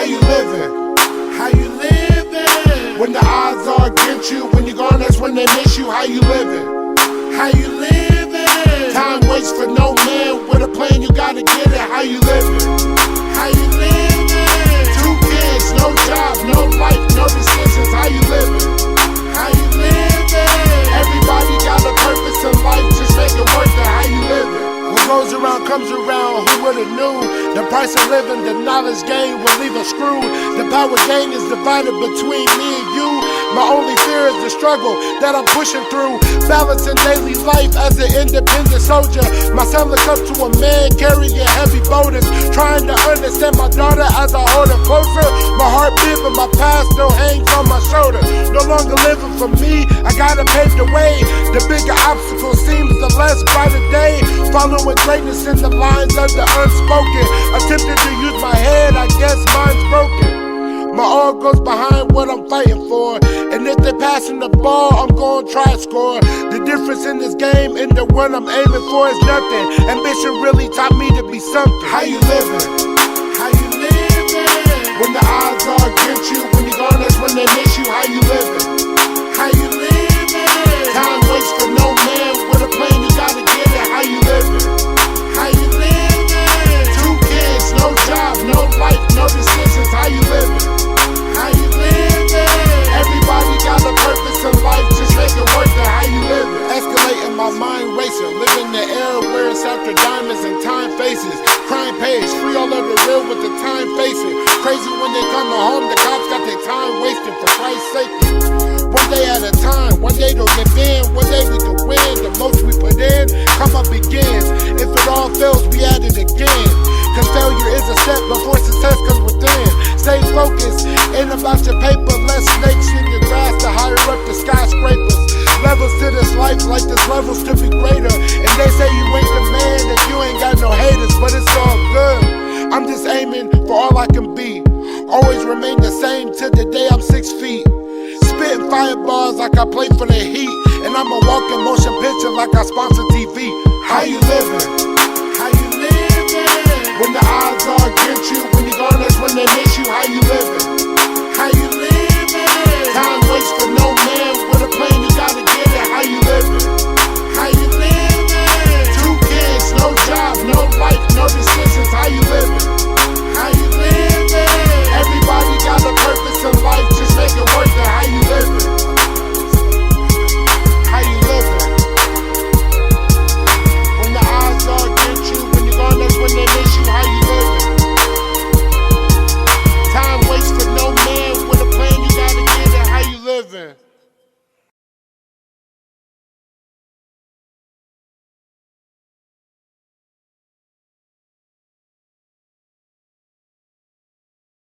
How you living? How you living? When the odds are against you, when you're gone, that's when they miss you. How you living? How you living? Time waits for no man. With a plan, you gotta get it. How you living? How you living? 2 kids, no job, no life, no decisions. How you living? How you living? Everybody got a purpose in life, just make it worth it. How you living? What goes around comes around, who would've knew? The price of living, the knowledge gained will leave us screwed. The power gain is divided between me and you. My only fear is the struggle that I'm pushing through. Balancing daily life as an independent soldier. My son looks up to a man carrying heavy boulders. Trying to understand my daughter as I hold her closer. My heart beat, but my past still hangs on my shoulder. No longer living for me, I gotta pave the way. The bigger obstacle seems the less brighter day. Following greatness in the lines of the unspoken. Attempted to use my head, I guess mine's broken. My all goes behind what I'm fighting for. And if they're passing the ball, I'm gonna try to score. The difference in this game and the one I'm aiming for is nothing. Ambition really taught me to be something. How you living? How you living? When the odds are against you, when you're gone, that's when they miss you. How you living? How you living? Time waits for no man. With a plan, you gotta get it. How you living? How you living? 2 kids, no job, no life, no decisions. How you living? How you living? Everybody got a purpose in life, just make it worth it. How you living? Escalating, my mind racing, living the era where it's after diamonds and time faces. Crime pays, free all of the real with the time facing. Crazy when they come home, the cops got their time wasting for Christ's sake. One day at a time, one day they'll give in, one day we can win. The most we put in, come up begins. If it all fails, we at it again. Cause failure is a step before success comes within. Stay focused, ain't about your paper. Less snakes in your grass to higher up the skyscrapers. Levels to this life, like there's levels to be greater. And they say you ain't the man if you ain't got no haters, but it's all good. I'm just aiming for all I can be. Always remain the same till the day I'm 6 feet. Spitting fireballs like I play for the Heat. And I'm a walking motion picture like I sponsor TV. How you living? How you living? When the